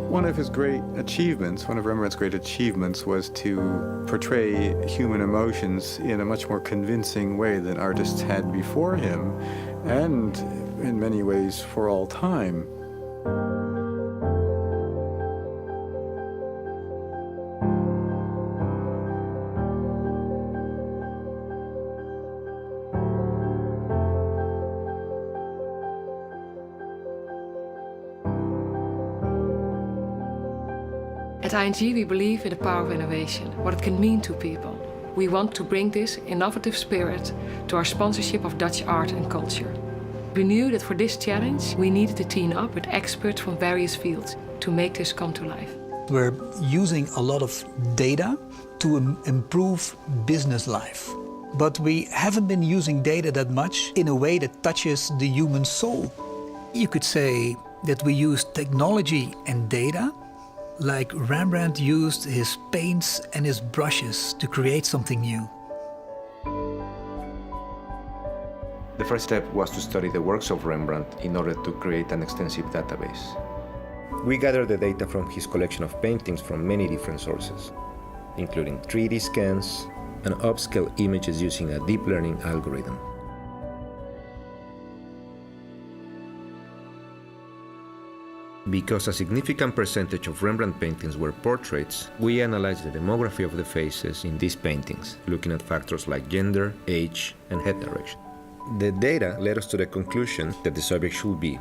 One of his great achievements, one of Rembrandt's great achievements, was to portray human emotions in a much more convincing way than artists had before him, and in many ways for all time. At ING, we believe in the power of innovation, what it can mean to people. We want to bring this innovative spirit to our sponsorship of Dutch art and culture. We knew that for this challenge, we needed to team up with experts from various fields to make this come to life. We're using a lot of data to improve business life. But we haven't been using data that much in a way that touches the human soul. You could say that we use technology and data like Rembrandt used his paints and his brushes to create something new. The first step was to study the works of Rembrandt in order to create an extensive database. We gathered the data from his collection of paintings from many different sources, including 3D scans and upscale images using a deep learning algorithm. Because a significant percentage of Rembrandt paintings were portraits, we analyzed the demography of the faces in these paintings, looking at factors like gender, age, and head direction. The data led us to the conclusion that the subject should be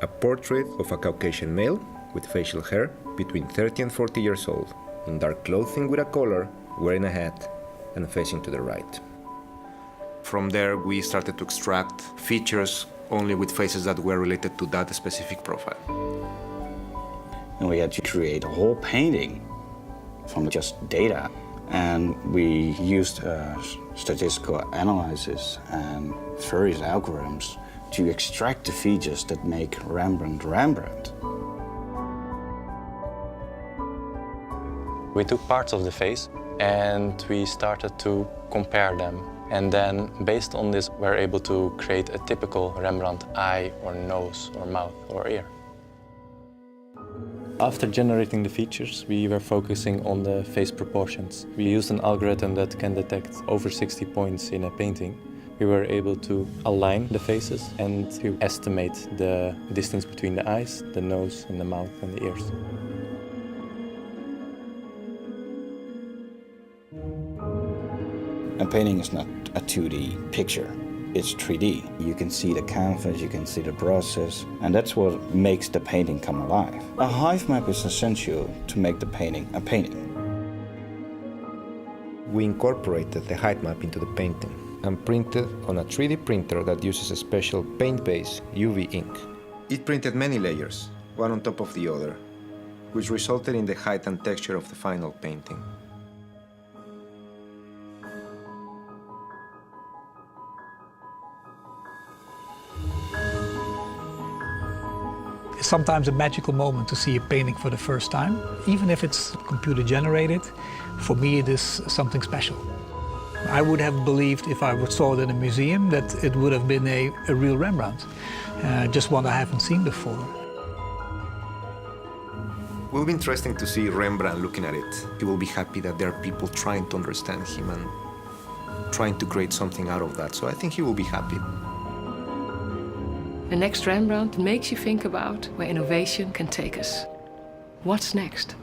a portrait of a Caucasian male with facial hair between 30 and 40 years old, in dark clothing with a collar, wearing a hat, and facing to the right. From there, we started to extract features only with faces that were related to that specific profile. And we had to create a whole painting from just data. And we used statistical analysis and various algorithms to extract the features that make Rembrandt Rembrandt. We took parts of the face and we started to compare them. And then, based on this, we're able to create a typical Rembrandt eye or nose or mouth or ear. After generating the features, we were focusing on the face proportions. We used an algorithm that can detect over 60 points in a painting. We were able to align the faces and to estimate the distance between the eyes, the nose, and the mouth and the ears. A painting is not a 2D picture. It's 3D. You can see the canvas, you can see the brushes, and that's what makes the painting come alive. A hive map is essential to make the painting a painting. We incorporated the height map into the painting and printed on a 3D printer that uses a special paint-based UV ink. It printed many layers, one on top of the other, which resulted in the height and texture of the final painting. It's sometimes a magical moment to see a painting for the first time. Even if it's computer generated, for me it is something special. I would have believed if I saw it in a museum that it would have been a real Rembrandt, just one I haven't seen before. It will be interesting to see Rembrandt looking at it. He will be happy that there are people trying to understand him and trying to create something out of that, so I think he will be happy. The Next Rembrandt makes you think about where innovation can take us. What's next?